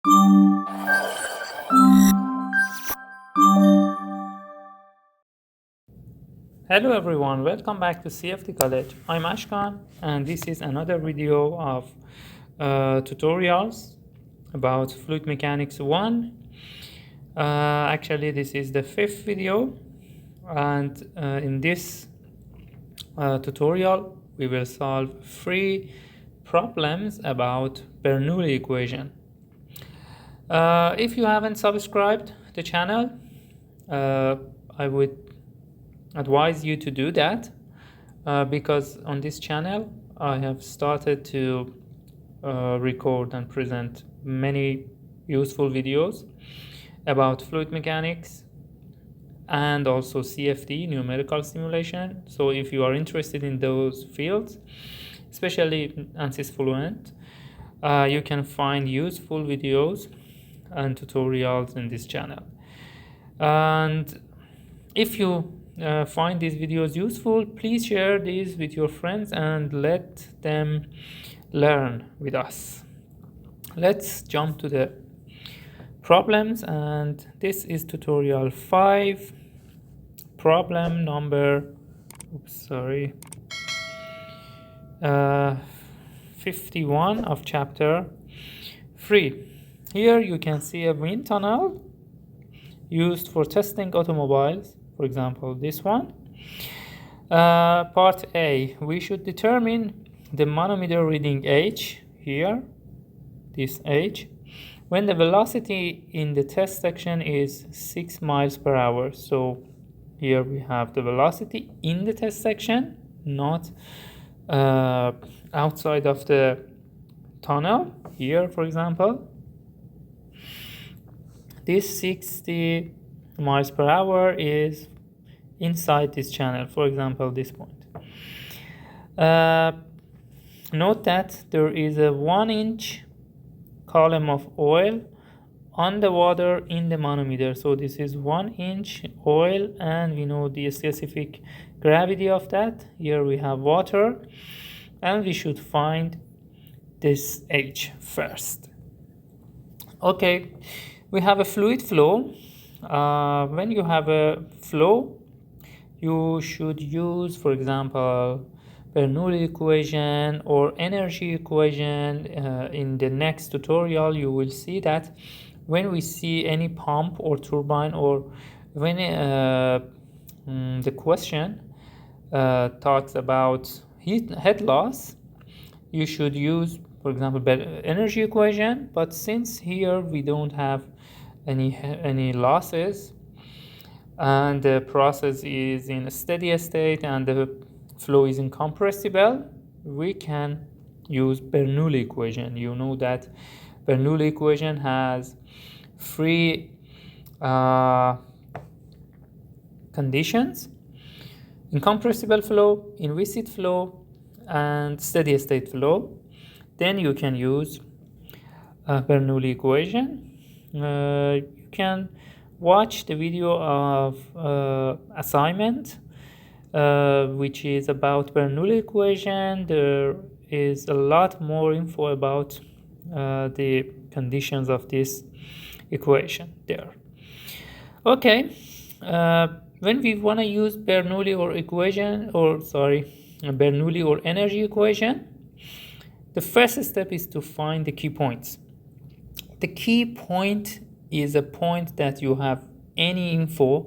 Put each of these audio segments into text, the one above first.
Hello everyone, welcome back to CFD College. I'm Ashkan and this is another video of tutorials about Fluid Mechanics 1. Actually this is the 5th video, and in this tutorial we will solve 3 problems about Bernoulli equation. If you haven't subscribed the channel, I would advise you to do that because on this channel I have started to record and present many useful videos about fluid mechanics and also CFD, numerical simulation. So if you are interested in those fields, especially ANSYS Fluent, you can find useful videos and tutorials in this channel. And if you find these videos useful, please share these with your friends and let them learn with us. Let's jump to the problems, and this is tutorial 5, problem number 51 of chapter 3. Here you can see a wind tunnel used for testing automobiles. For example, this one. Part A, we should determine the manometer reading H, here, this H, when the velocity in the test section is 6 miles per hour. So here we have the velocity in the test section, not outside of the tunnel. Here, for example, this 60 miles per hour is inside this channel, for example, this point. Note that there is a 1-inch column of oil on the water in the manometer. So this is 1-inch oil, and we know the specific gravity of that. Here we have water, and we should find this H first. Okay, we have a fluid flow. When you have a flow, you should use, for example, Bernoulli equation or energy equation. In the next tutorial, you will see that when we see any pump or turbine, or when the question talks about heat loss, you should use, for example, energy equation. But since here we don't have any losses, and the process is in a steady state and the flow is incompressible, we can use Bernoulli equation. You know that Bernoulli equation has 3 conditions: incompressible flow, inviscid flow, and steady state flow. Then you can use Bernoulli equation. You can watch the video of assignment which is about Bernoulli equation. There is a lot more info about the conditions of this equation there. Okay, when we want to use Bernoulli or energy equation, the first step is to find the key points. The key point is a point that you have any info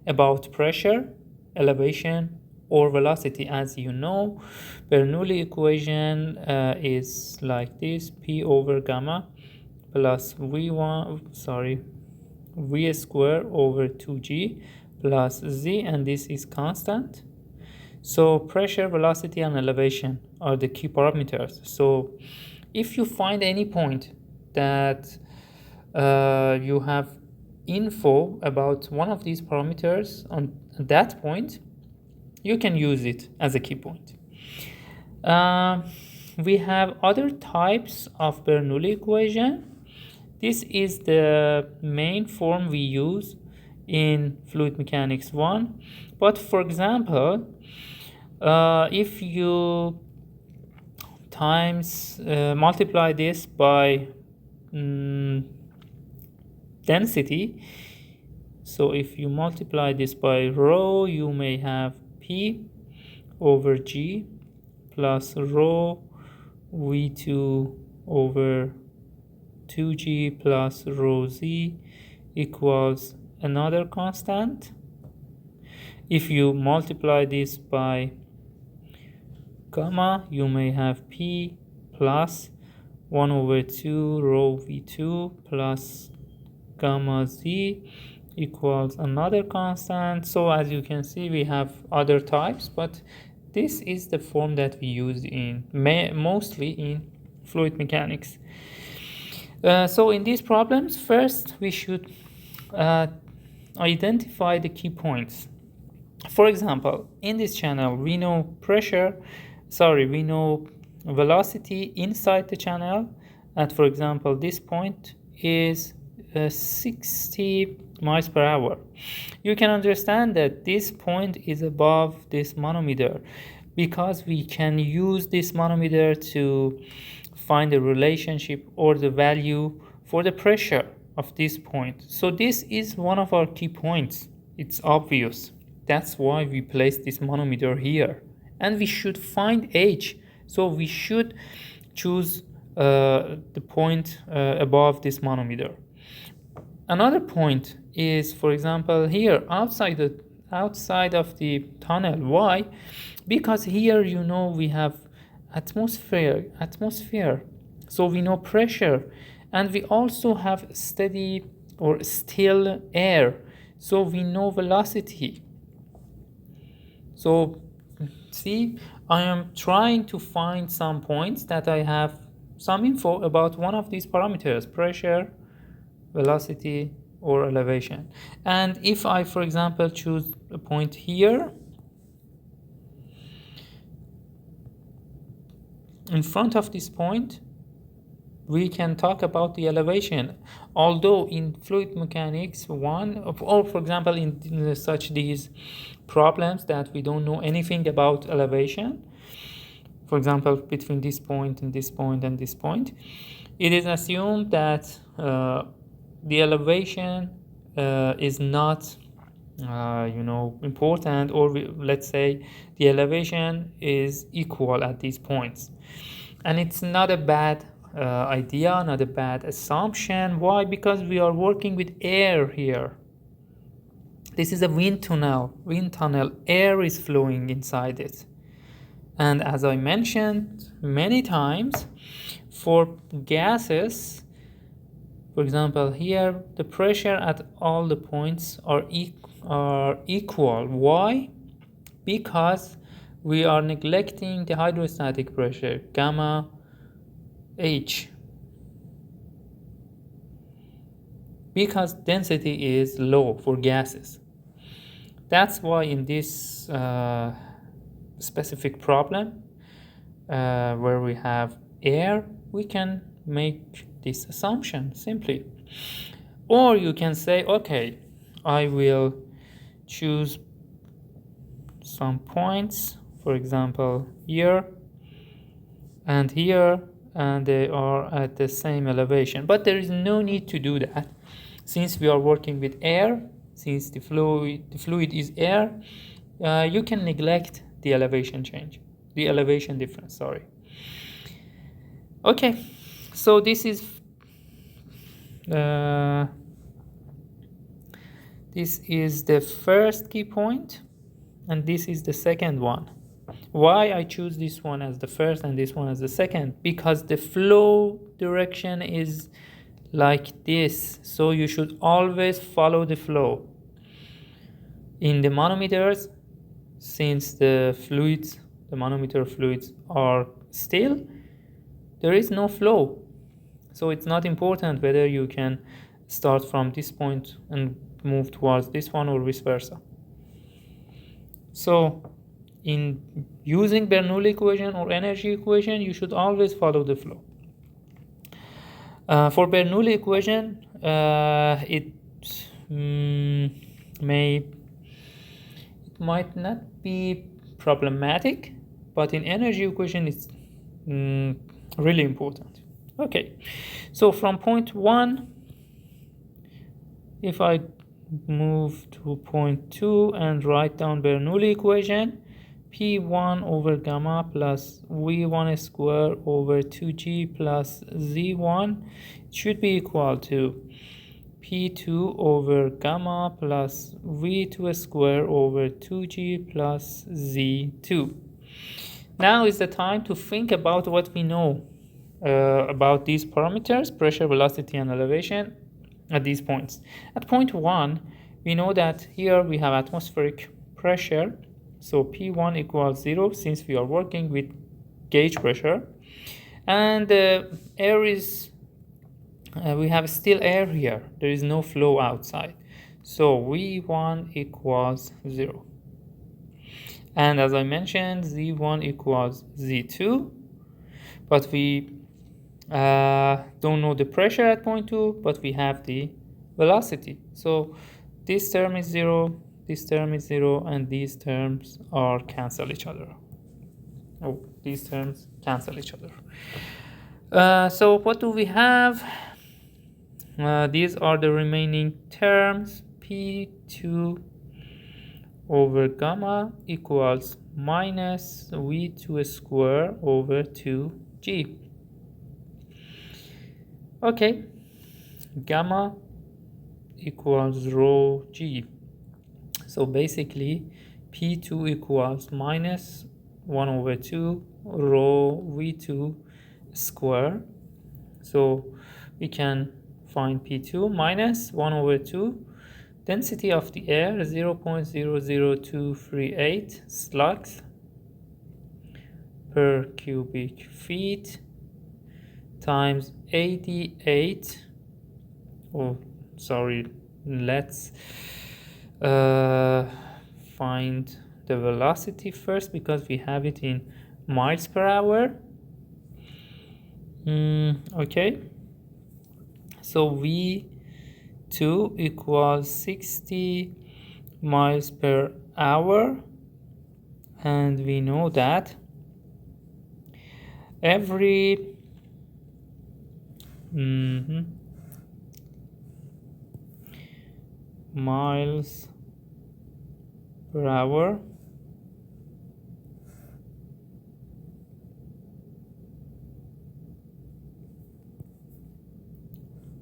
about pressure, elevation, or velocity. As you know, Bernoulli equation is like this: P over gamma plus V square over 2G plus Z, and this is constant. So pressure, velocity, and elevation are the key parameters. So if you find any point that you have info about one of these parameters on that point, you can use it as a key point. We have other types of Bernoulli equation. This is the main form we use in Fluid Mechanics 1. But for example, if you multiply this by density. So if you multiply this by rho, you may have P over G plus rho V2 over 2G plus rho Z equals another constant. If you multiply this by gamma, you may have P plus 1 over 2 rho V2 plus gamma Z equals another constant. So as you can see, we have other types, but this is the form that we use in mostly in fluid mechanics. So in these problems, first we should identify the key points. For example, in this channel, we know we know velocity inside the channel. And for example, this point is 60 miles per hour. You can understand that this point is above this manometer because we can use this manometer to find the relationship or the value for the pressure of this point. So this is one of our key points. It's obvious. That's why we place this manometer here. And we should find H. So we should choose the point above this manometer. Another point is, for example, here outside of the tunnel. Why? Because here, we have atmosphere. So we know pressure, and we also have steady or still air. So we know velocity. So see, I am trying to find some points that I have some info about one of these parameters: pressure, velocity, or elevation. And if I, for example, choose a point here in front of this point, we can talk about the elevation. Although in fluid mechanics, or for example in such these problems that we don't know anything about elevation, for example between this point and this point and this point, it is assumed that the elevation is not important, or let's say the elevation is equal at these points. And it's not a bad idea, not a bad assumption. Why? Because we are working with air here. This is a wind tunnel. Air is flowing inside it. And as I mentioned many times, for gases, for example here, the pressure at all the points are equal. Why? Because we are neglecting the hydrostatic pressure, gamma H, because density is low for gases. That's why in this specific problem where we have air, we can make this assumption simply. Or you can say, okay, I will choose some points, for example here and here, and they are at the same elevation. But there is no need to do that, since we are working with air, since the fluid is air. You can neglect the elevation difference. Okay, so this is the first key point, and this is the second one. Why I choose this one as the first and this one as the second? Because the flow direction is like this, so you should always follow the flow. In the manometers, since the manometer fluids are still, there is no flow, so it's not important whether you can start from this point and move towards this one or vice versa. So in using Bernoulli equation or energy equation, you should always follow the flow. For Bernoulli equation, it might not be problematic, but in energy equation it's really important. Okay, so from point 1, if I move to point 2 and write down Bernoulli equation, P1 over gamma plus V1 square over 2G plus Z1 should be equal to P2 over gamma plus V2 square over 2G plus Z2. Now is the time to think about what we know about these parameters, pressure, velocity, and elevation at these points. At point 1, we know that here we have atmospheric pressure, so P1 equals 0 since we are working with gauge pressure, and air is we have still air here, there is no flow outside, so V1 equals 0. And as I mentioned, Z1 equals Z2, but we don't know the pressure at point 2, but we have the velocity. So this term is 0, this term is 0, and these terms are cancel each other. Oh, these terms cancel each other. So what do we have? These are the remaining terms. P2 over gamma equals minus V2 square over 2G. Okay, gamma equals rho G. So basically, P2 equals minus 1 over 2 rho V2 square. So we can find P2 minus 1 over 2. Density of the air 0.00238 slugs per cubic feet times 88. Oh, sorry. Let's find the velocity first because we have it in miles per hour. Okay. So V2 equals 60 miles per hour, and we know that every miles per hour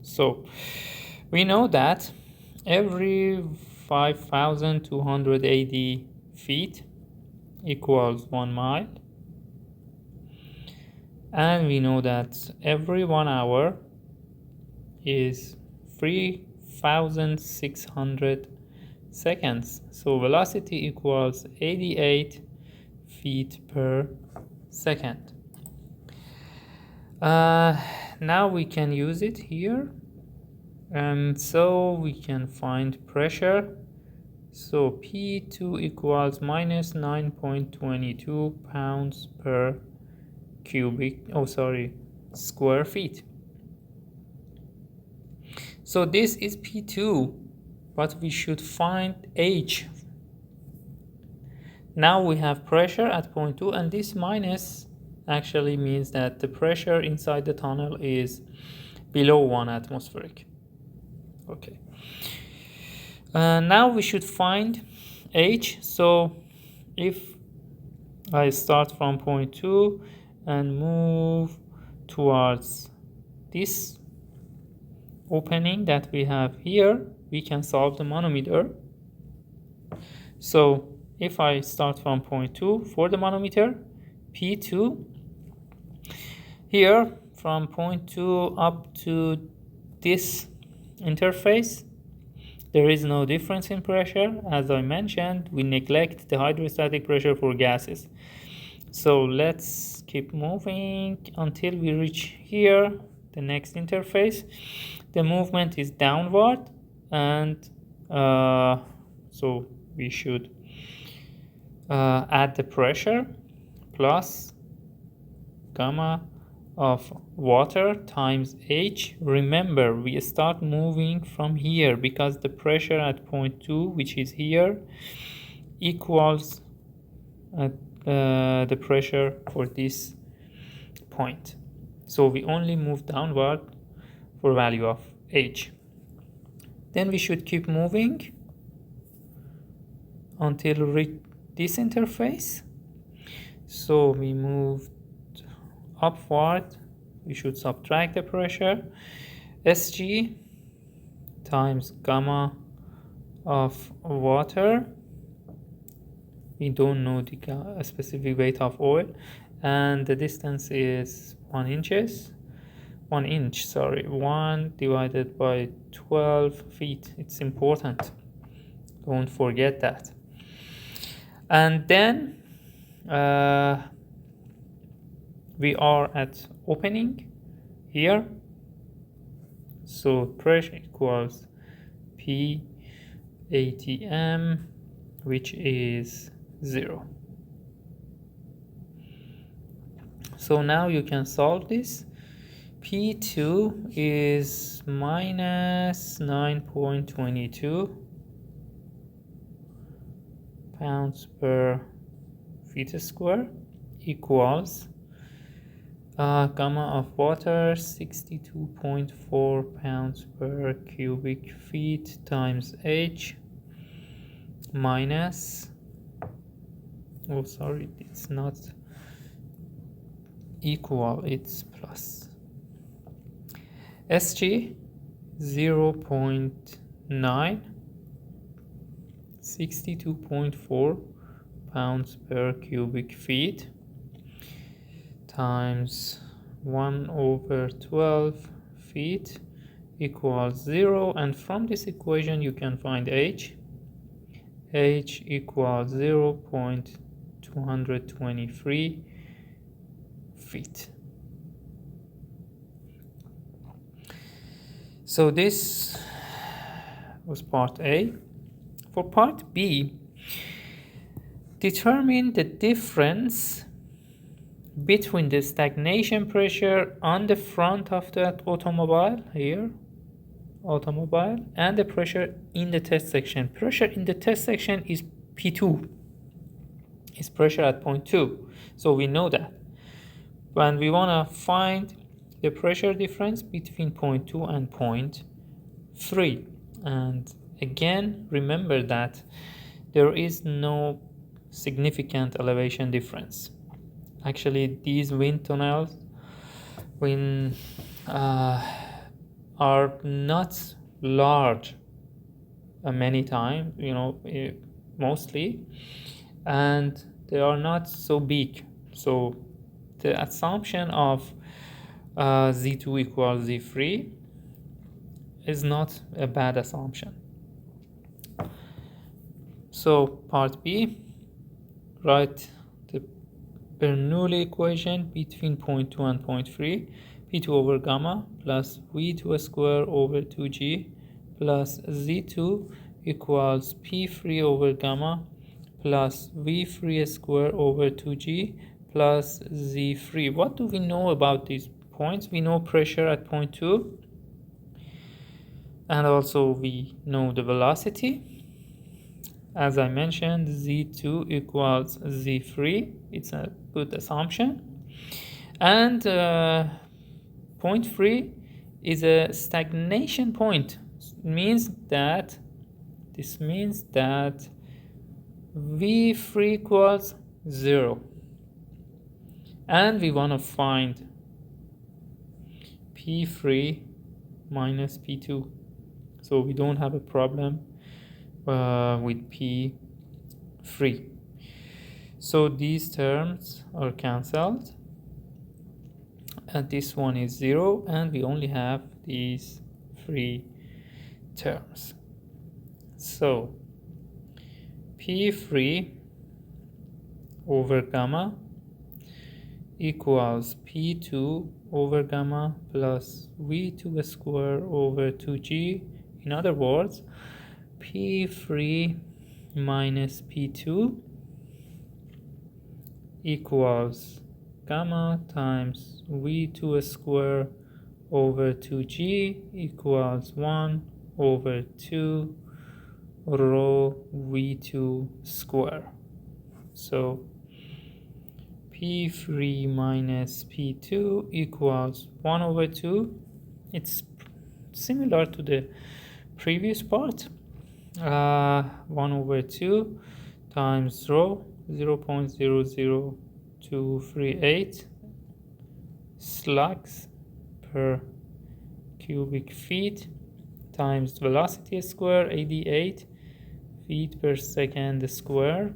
so we know that every 5,280 feet equals 1 mile, and we know that every 1 hour is 3,600 seconds. So velocity equals 88 feet per second. Now we can use it here, and so we can find pressure. So P2 equals minus 9.22 pounds per square feet. So this is P2, but we should find H. Now we have pressure at point 2, and this minus actually means that the pressure inside the tunnel is below 1 atmospheric. Okay. Now we should find H. So if I start from point 2 and move towards this opening that we have here, we can solve the manometer. So if I start from point 2 for the manometer, P2, here from point 2 up to this interface, there is no difference in pressure. As I mentioned, we neglect the hydrostatic pressure for gases. So let's keep moving until we reach here, the next interface. The movement is downward, and so we should add the pressure plus gamma of water times H. Remember, we start moving from here because the pressure at point 2, which is here, equals the pressure for this point. So we only move downward for value of h. Then we should keep moving until we reach this interface. So we moved upward, we should subtract the pressure. Sg times gamma of water, we don't know the specific weight of oil, and the distance is 1 inch, 1 divided by 12 feet. It's important, don't forget that. And then we are at opening here, so pressure equals P ATM, which is 0. So now you can solve this. P2 is minus 9.22 pounds per feet square equals gamma of water 62.4 pounds per cubic feet times H minus, oh sorry, it's not equal, it's plus. SG 0.9, 62.4 pounds per cubic feet times 1/12 feet equals 0, and from this equation you can find H equals 0.223 feet. So this was part A. For part B, determine the difference between the stagnation pressure on the front of that automobile and the pressure in the test section. Pressure in the test section is P2, is pressure at point 2, so we know that. When we want to find the pressure difference between point 2 and point 3, and again remember that there is no significant elevation difference. Actually, these wind tunnels are not large many times, mostly, and they are not so big. So the assumption of Z2 equals Z3 is not a bad assumption. So part B, write the Bernoulli equation between point 2 and point 3, P2 over gamma plus V2 square over 2G plus Z2 equals P3 over gamma plus V3 square over 2G plus Z3. What do we know about these points? We know pressure at point 2, and also we know the velocity. As I mentioned, Z2 equals Z3. It's a good assumption. And point 3 is a stagnation point. This means that V3 equals 0. And we want to find P3 minus P2. So we don't have a problem with P3. So these terms are cancelled, and this one is 0, and we only have these 3 terms. So P3 over gamma equals P2 over gamma plus V2 square over 2G. In other words, P3 minus P2 equals gamma times V2 square over 2G equals 1 over 2 rho V2 square. So P3 minus P2 equals 1 over 2. It's similar to the previous part. 1 over 2 times rho 0.00238 slugs per cubic feet times velocity square 88 feet per second square.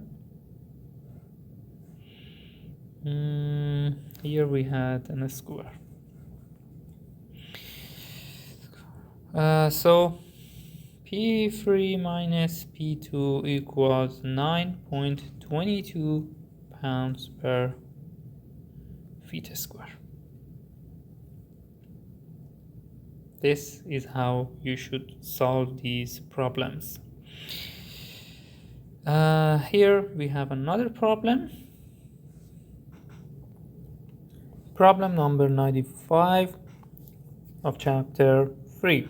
Here we had a square. So P3 minus P2 equals 9.22 pounds per feet square. This is how you should solve these problems. Here we have another problem. Problem number 95 of chapter 3.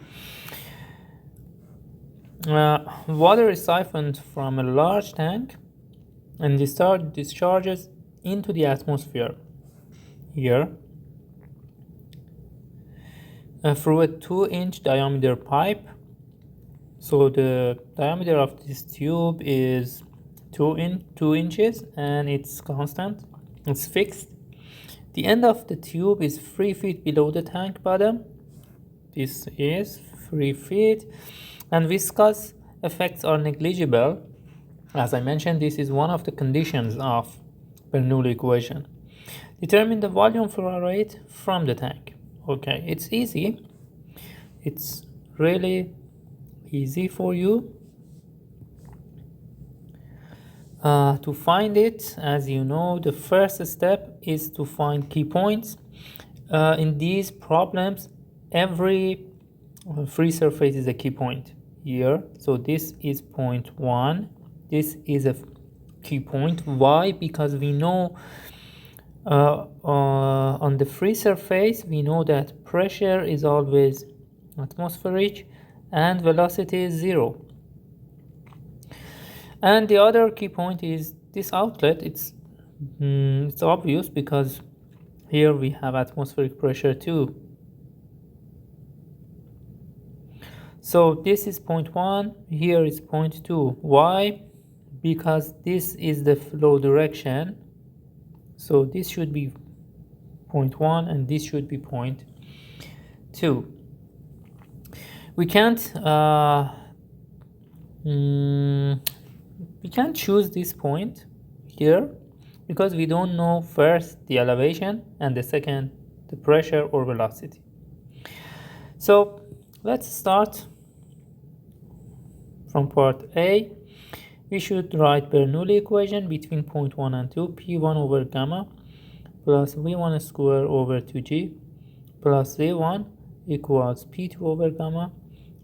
Water is siphoned from a large tank and discharges into the atmosphere here through a 2-inch diameter pipe. So the diameter of this tube is 2 inches and it's constant, it's fixed. The end of the tube is 3 feet below the tank bottom. This is 3 feet, and viscous effects are negligible. As I mentioned, this is one of the conditions of Bernoulli equation. Determine the volume flow rate from the tank. Okay, it's easy. It's really easy for you to find it. As you know, the first step is to find key points. In these problems, every free surface is a key point here. So this is point 1. This is a key point. Why? Because we know on the free surface, we know that pressure is always atmospheric and velocity is 0. And the other key point is this outlet. It's obvious because here we have atmospheric pressure too. So this is point 1, here is point 2. Why? Because this is the flow direction. So this should be point 1 and this should be point 2. We can't choose this point here because we don't know first the elevation and the second the pressure or velocity. So let's start from part A. We should write Bernoulli equation between point 1 and 2, P1 over gamma plus V1 square over 2G plus Z1 equals P2 over gamma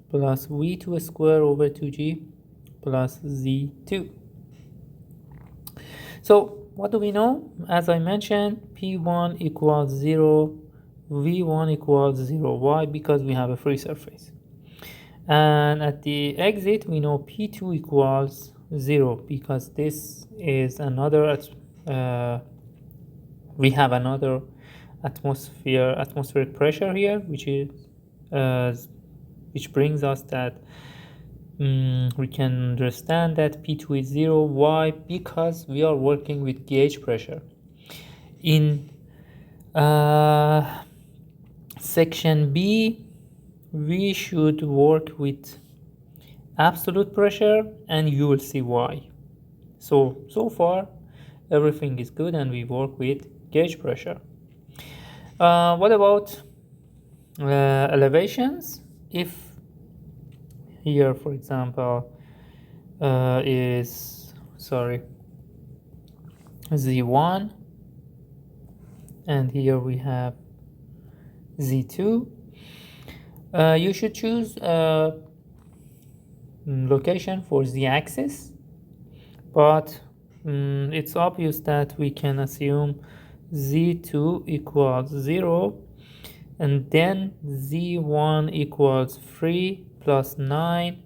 plus V2 square over 2G plus Z2. So what do we know? As I mentioned, P1 equals 0, V1 equals 0. Why? Because we have a free surface. And at the exit, we know P2 equals 0 because this is another, we have another atmospheric pressure here, which brings us that we can understand that P2 is 0. Why? Because we are working with gauge pressure. In section B, we should work with absolute pressure, and you will see why. So far everything is good and we work with gauge pressure. What about elevations? If here, for example, is Z1 and here we have Z2, you should choose location for the axis, but it's obvious that we can assume Z2 equals 0 and then Z1 equals 3 plus 9,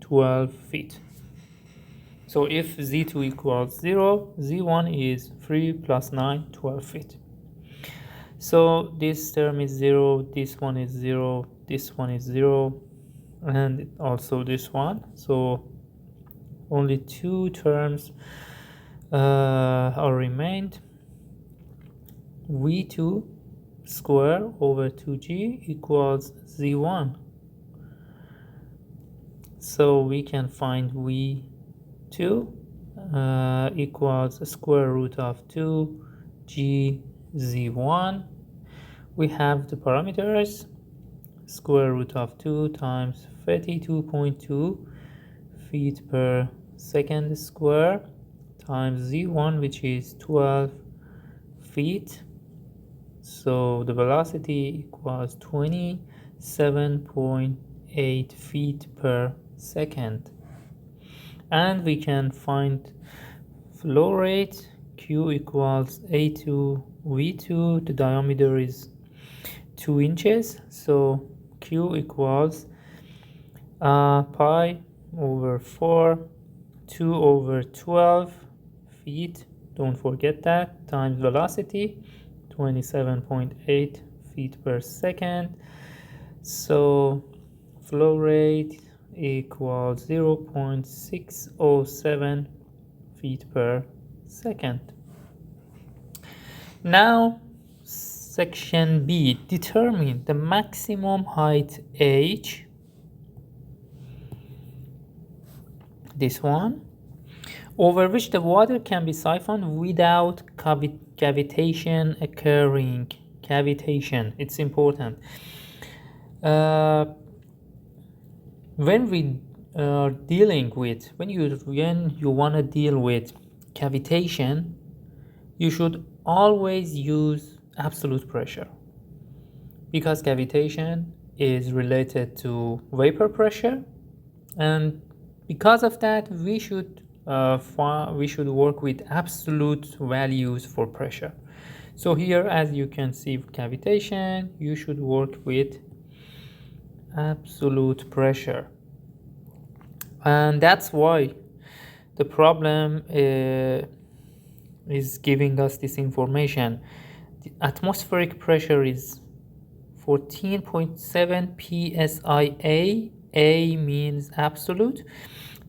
12 feet. So if Z2 equals 0, Z1 is 3 plus 9, 12 feet. So this term is 0, this one is 0, this one is 0, and also this one. So only two terms are remained. V2 square over 2G equals Z1. So we can find V2 equals the square root of 2G Z1. We have the parameters, square root of 2 times 32.2 feet per second square times Z1, which is 12 feet. So the velocity equals 27.8 feet per second. And we can find flow rate. Q equals A2 V2. The diameter is 2 inches. So Q equals pi over 4, 2 over 12 feet. Don't forget that, times velocity, 27.8 feet per second. So flow rate equals 0.607 feet per second. Now section B, determine the maximum height h, this one, over which the water can be siphoned without cavitation occurring. Cavitation, it's important. When we are dealing with, when you want to deal with cavitation, you should always use absolute pressure, because cavitation is related to vapor pressure, and because of that we should work with absolute values for pressure. So here, as you can see, cavitation, you should work with absolute pressure, and that's why the problem is giving us this information. The atmospheric pressure is 14.7 psia. A means absolute.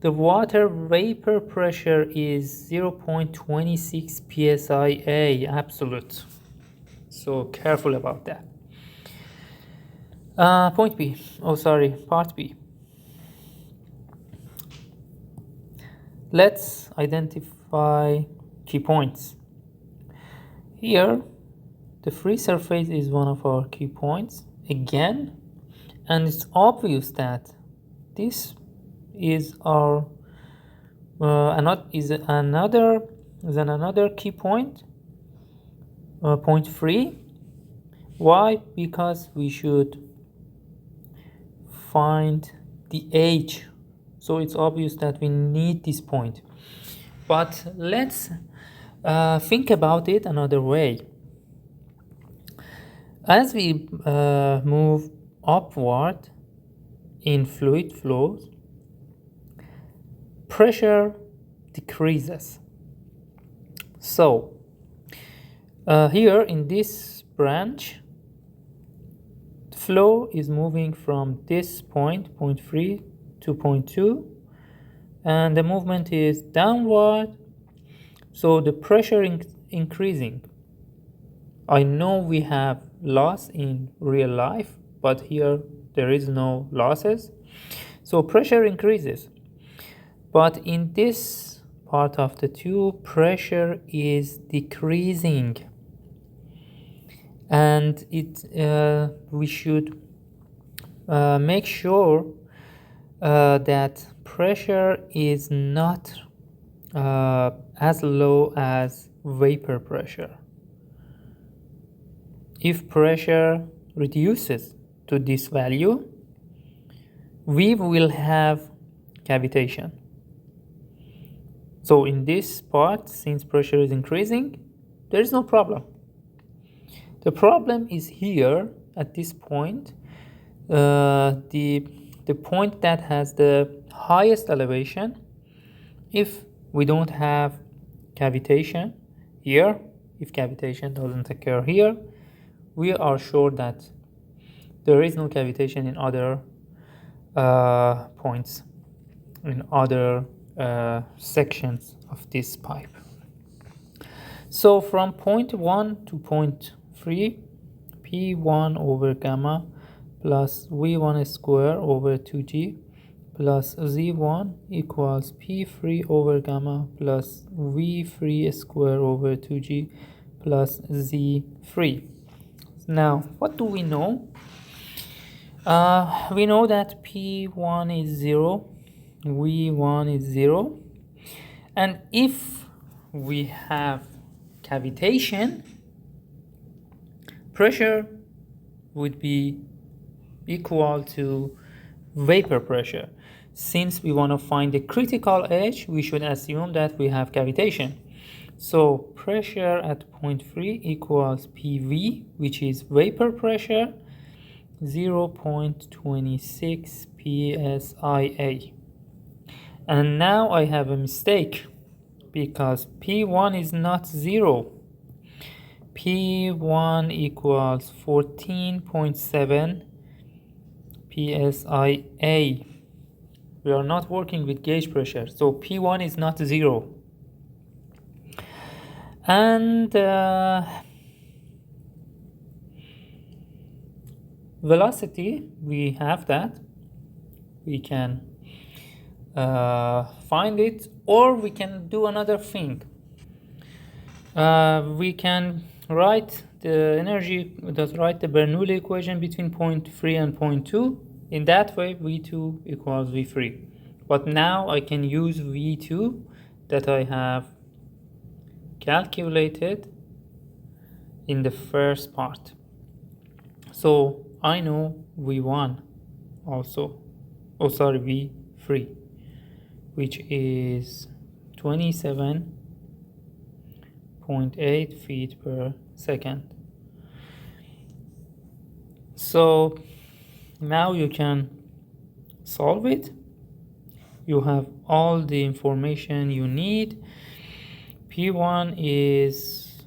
The water vapor pressure is 0.26 psia absolute. So careful about that. Part B. Let's identify key points. Here, the free surface is one of our key points again, and it's obvious that this is our another key point, point 3. Why? Because we should find the h, so it's obvious that we need this point. But let's think about it another way. As we move upward in fluid flows, pressure decreases. So here in this branch, the flow is moving from this point 3 to point 2, and the movement is downward, so the pressure increasing. I know we have loss in real life, but here there is no losses, so pressure increases. But in this part of the tube, pressure is decreasing, and we should make sure that pressure is not as low as vapor pressure. If pressure reduces to this value, we will have cavitation. So in this part, since pressure is increasing, there is no problem. The problem is here at this point, the point that has the highest elevation. If we don't have cavitation here. If cavitation doesn't occur here, we are sure that there is no cavitation in other points, in other sections of this pipe. So from point 1 to point 3, P1 over gamma plus V1 square over 2G plus Z1 equals P3 over gamma plus V3 square over 2G plus Z3. Now, what do we know? We know that P1 is 0, V1 is 0, and if we have cavitation, pressure would be equal to vapor pressure. Since we want to find the critical edge, we should assume that we have cavitation. So pressure at point 3 equals PV, which is vapor pressure, 0.26 psia. And now I have a mistake because P1 is not 0. P1 equals 14.7 psia. We are not working with gauge pressure, so P1 is not 0. And velocity, we have that. We can find it, or we can do another thing. We can write the energy, write the Bernoulli equation between point 3 and point 2. In that way, V2 equals V3. But now I can use V2 that I have calculated in the first part. So I know V1 also, V3, which is 27.8 feet per second. So now you can solve it. You have all the information you need. P1 is,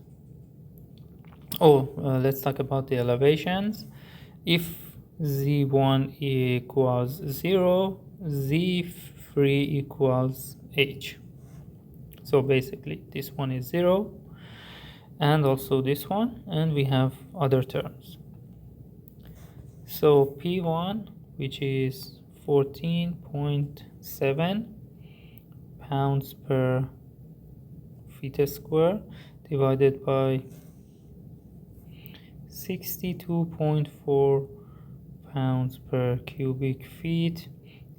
let's talk about the elevations. If Z1 equals 0, Z3 equals H. So basically this one is 0, and also this one, and we have other terms. So P1, which is 14.7 pounds per feet square, divided by 62.4 pounds per cubic feet,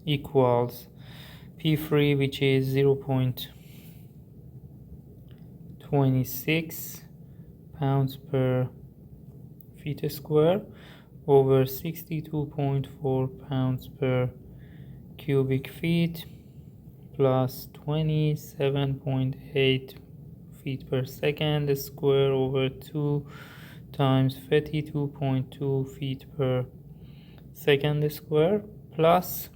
equals P3, which is 0.26 pounds per feet square, over 62.4 pounds per cubic feet, plus 27.8 feet per second square, over 2 times 32.2 feet per second square, plus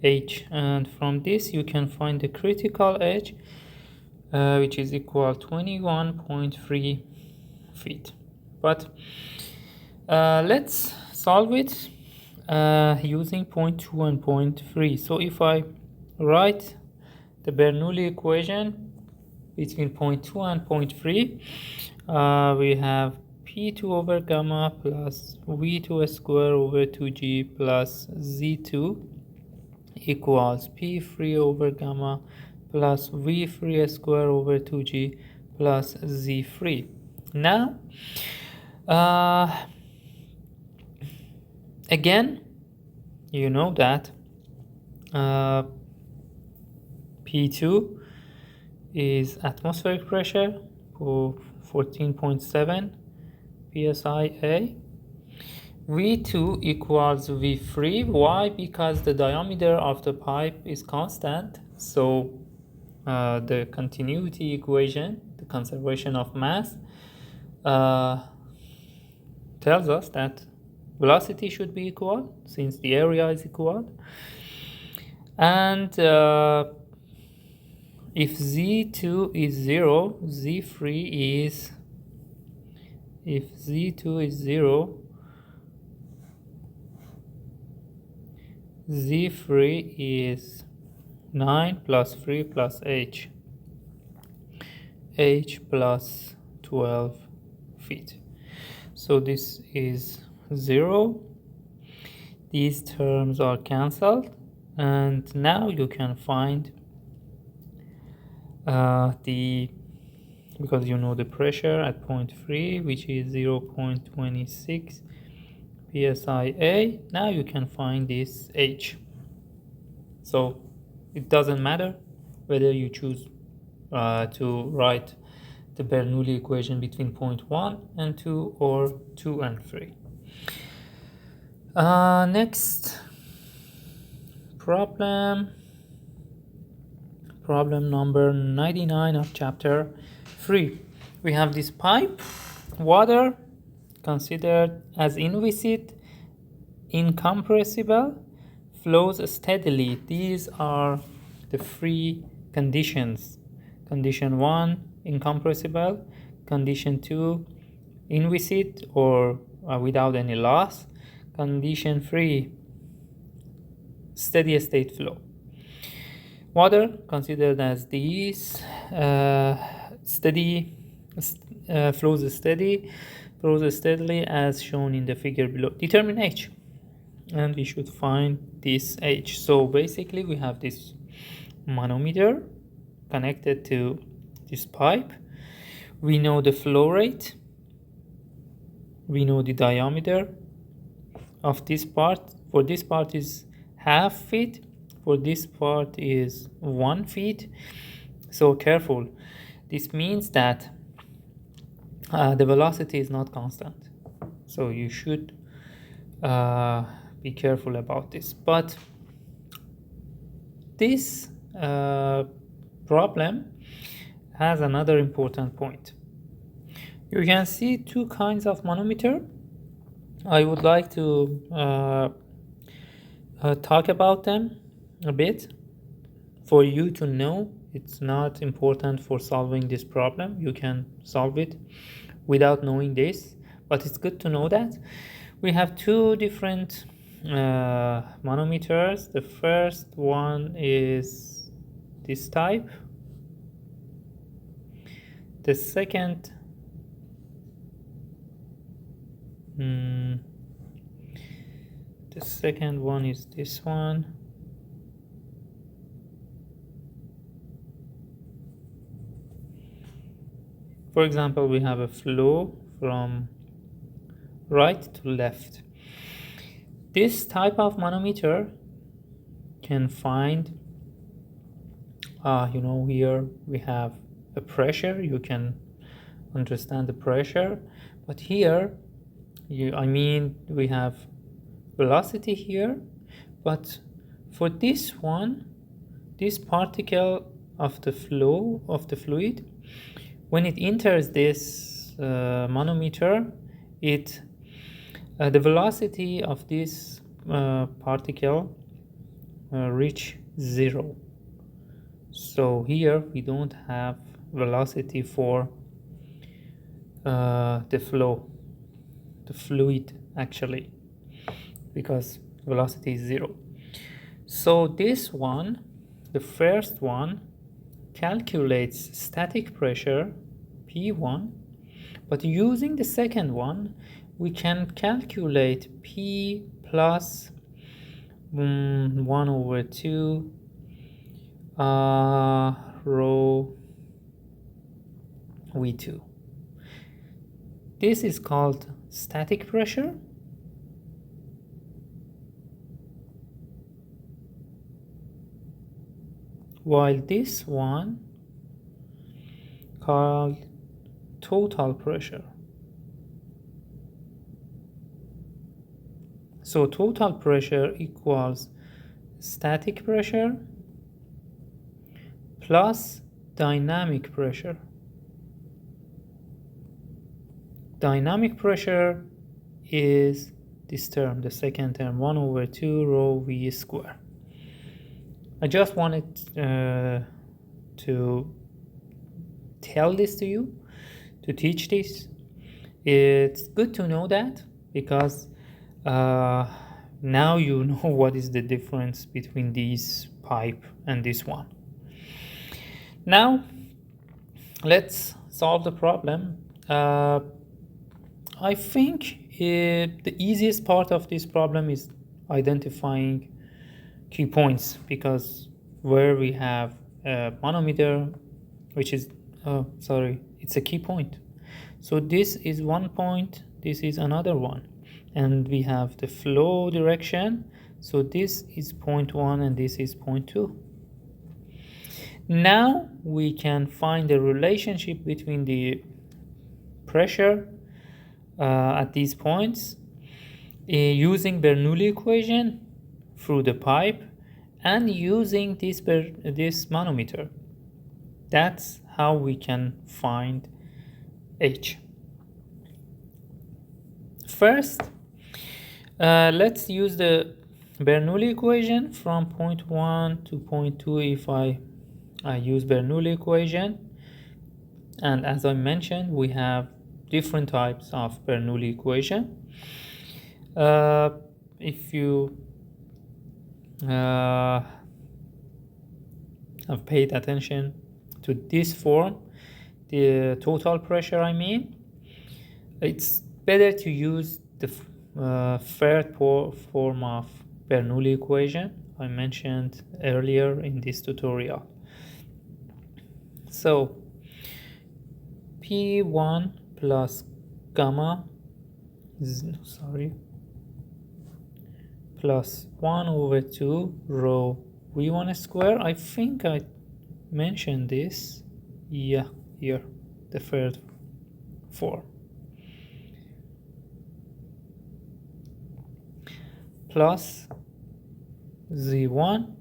H. And from this you can find the critical edge, which is equal 21.3 feet. But let's solve it using point 2 and point 3. So if I write the Bernoulli equation between point 2 and point 3, we have P2 over gamma plus V2 square over 2G plus Z2 equals P3 over gamma plus V3 square over 2G plus Z3. Now, again, you know that P2 is atmospheric pressure for 14.7 psia. V2 equals V3. Why? Because the diameter of the pipe is constant. So the continuity equation, the conservation of mass, tells us that velocity should be equal since the area is equal. And if Z2 is 0, Z3 is, if Z2 is 0, Z3 is 9 plus 3 plus H plus 12 feet. So this is 0. These terms are cancelled, and now you can find because you know the pressure at point 3, which is 0.26 psia. Now you can find this H. So it doesn't matter whether you choose to write the Bernoulli equation between point 1 and 2 or 2 and 3. Next problem number 99 of chapter 3. We have this pipe, water considered as inviscid, incompressible, flows steadily. These are the three conditions. Condition 1, incompressible. Condition 2, inviscid or without any loss. Condition 3, steady state flow. Water considered as these, flows steadily as shown in the figure below. Determine H, and we should find this H. So basically we have this manometer connected to this pipe. We know the flow rate, we know the diameter of this part. For this part is half feet, for this part is 1 feet. So careful, this means that the velocity is not constant, so you should be careful about this. But this problem has another important point. You can see two kinds of manometer. I would like to talk about them a bit for you to know. It's not important for solving this problem. You can solve it without knowing this, but it's good to know that. We have two different manometers. The first one is this type. The second one is this one. For example, we have a flow from right to left. This type of manometer can find, here we have a pressure. You can understand the pressure, but here, we have velocity here, but for this one, this particle of the flow of the fluid, when it enters this manometer, the velocity of this particle reach 0. So here we don't have velocity for the fluid actually, because velocity is 0. So this one, the first one, calculates static pressure P1, but using the second one we can calculate P plus 1/2 rho V2. This is called static pressure, while this one called total pressure. So total pressure equals static pressure plus dynamic pressure. Dynamic pressure is this term, the second term, 1/2 rho V square. I just wanted to tell this to you, to teach this. It's good to know that, because now you know what is the difference between this pipe and this one. Now let's solve the problem. I think the easiest part of this problem is identifying key points, because where we have a manometer, which is it's a key point. So this is one point, this is another one, and we have the flow direction. So this is point 1 and this is point 2. Now we can find the relationship between the pressure at these points using Bernoulli equation through the pipe and using this manometer. That's how we can find H. First, let's use the Bernoulli equation from point 1 to point 2 if I use Bernoulli equation. And as I mentioned, we have different types of Bernoulli equation. If you have paid attention to this form, the total pressure, it's better to use the third form of Bernoulli equation I mentioned earlier in this tutorial. So P1 plus gamma plus 1 over 2 rho V1 square. I think I mentioned this. Yeah, here, the third form. Plus Z1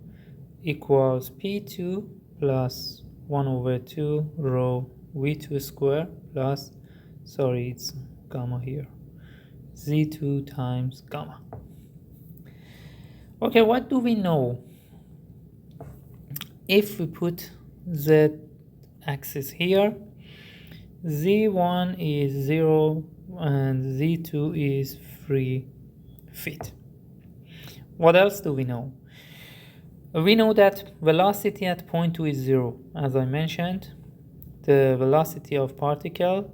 equals P2 plus 1 over 2 rho V2 square plus, it's gamma here, Z2 times gamma. Okay, what do we know? If we put Z axis here, Z1 is 0 and Z2 is 3 feet. What else do we know? We know that velocity at point 2 is 0. As I mentioned, the velocity of particle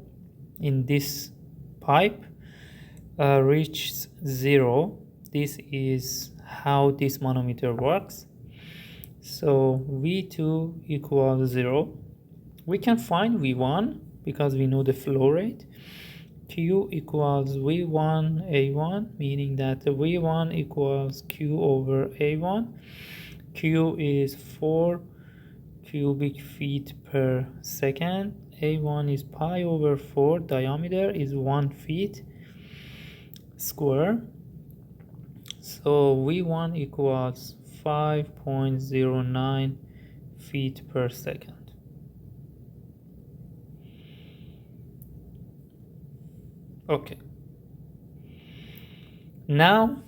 in this pipe reaches 0. This is how this manometer works. So V2 equals 0. We can find V1 because we know the flow rate. Q equals V1 A1, meaning that the V1 equals Q over A1. Q is 4 cubic feet per second. A1 is pi over 4. Diameter is 1 feet square. So V1 equals 5.09 feet per second. Okay. Now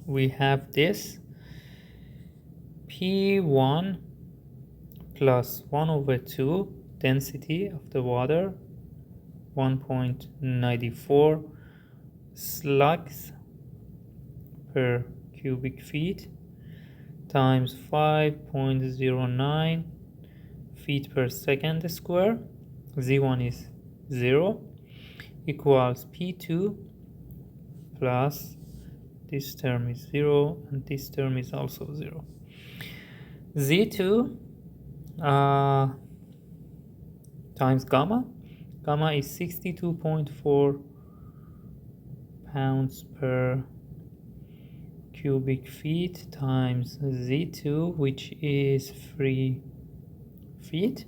we have this P1 plus 1 over 2 density of the water, 1.94 slugs per cubic feet times 5.09 feet per second square. Z1 is 0 equals P2 plus this term is 0 and this term is also 0. Z2 times gamma. Gamma is 62.4 pounds per cubic feet times Z2, which is 3 feet.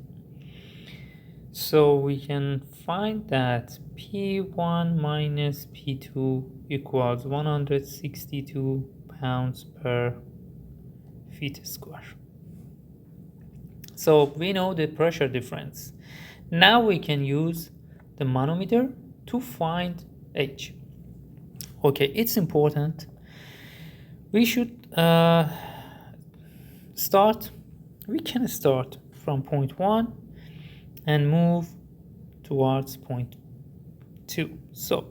So we can find that P1 minus P2 equals 162 pounds per feet square. So we know the pressure difference. Now we can use the manometer to find H. Okay, it's important. We should we can start from point 1 and move towards point 2. So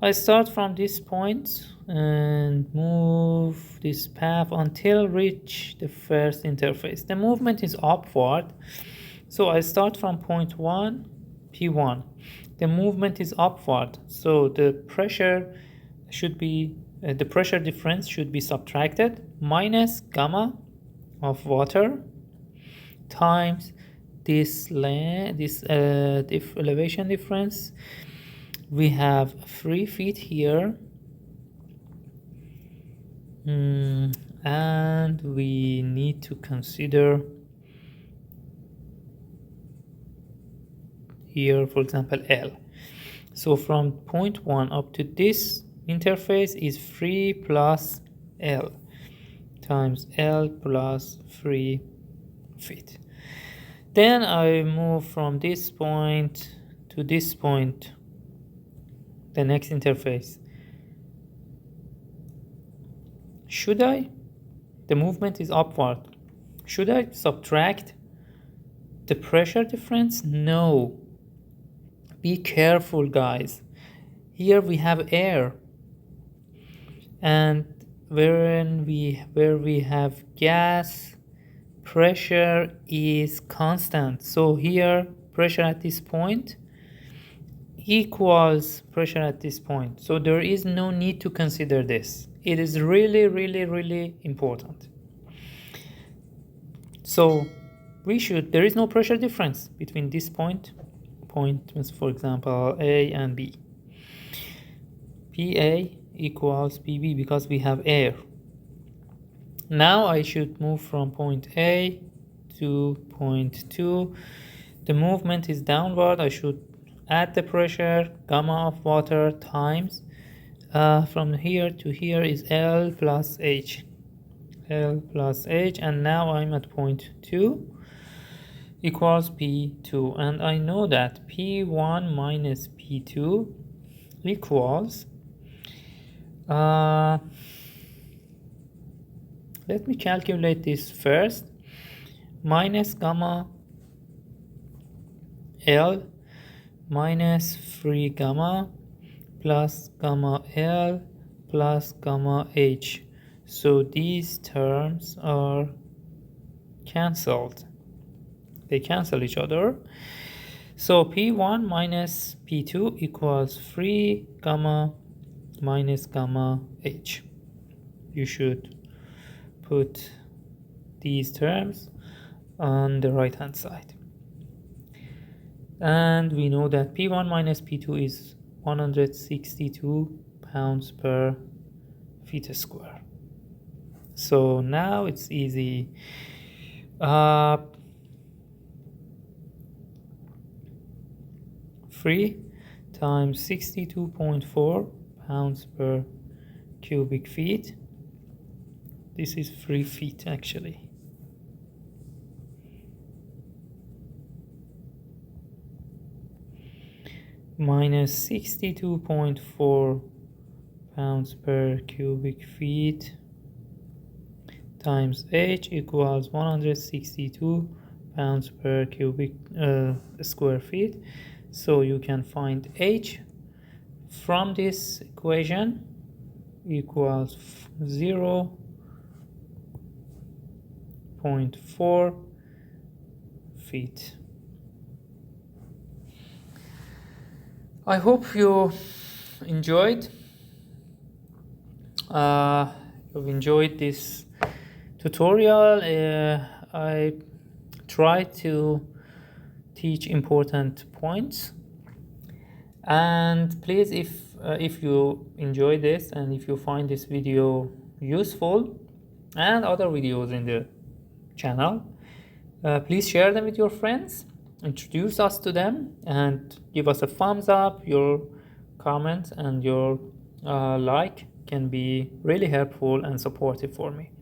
I start from this point and move this path until reach the first interface. The movement is upward, so I start from point 1, P1. The movement is upward, so the pressure should be the pressure difference should be subtracted minus gamma of water times this elevation difference. We have 3 feet here, and we need to consider here, for example, L. So from point 1 up to this interface is 3 plus L times L plus 3 feet. Then I move from this point to this point, the next interface. Should I? The movement is upward. Should I subtract the pressure difference? No. Be careful, guys. Here we have air, and where we have gas, pressure is constant. So here pressure at this point equals pressure at this point. So there is no need to consider this. It is really, really, really important. So there is no pressure difference between this point, for example, A and B. PA equals PB because we have air. Now I should move from point A to point 2. The movement is downward. I should add the pressure, gamma of water times from here to here is L plus H. L plus H, and now I'm at point 2 equals P2, and I know that P1 minus P2 equals let me calculate this first. Minus gamma L minus 3 gamma plus gamma L plus gamma H. So these terms are cancelled. They cancel each other. So P1 minus P2 equals 3 gamma minus gamma H. You should put these terms on the right hand side. And we know that P1 minus P2 is 162 pounds per feet square. So now it's easy. 3 times 62.4 pounds per cubic feet. This is 3 feet actually. Minus 62.4 pounds per cubic feet times H equals 162 pounds per cubic square feet. So you can find H from this equation equals 0.4 feet. I hope you enjoyed. You've enjoyed this tutorial. I try to teach important points, and please, if you enjoy this and if you find this video useful and other videos in the channel, please share them with your friends, introduce us to them, and give us a thumbs up. Your comments and your like can be really helpful and supportive for me.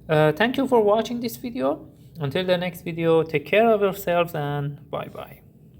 Thank you for watching this video. Until the next video, take care of yourselves and bye bye.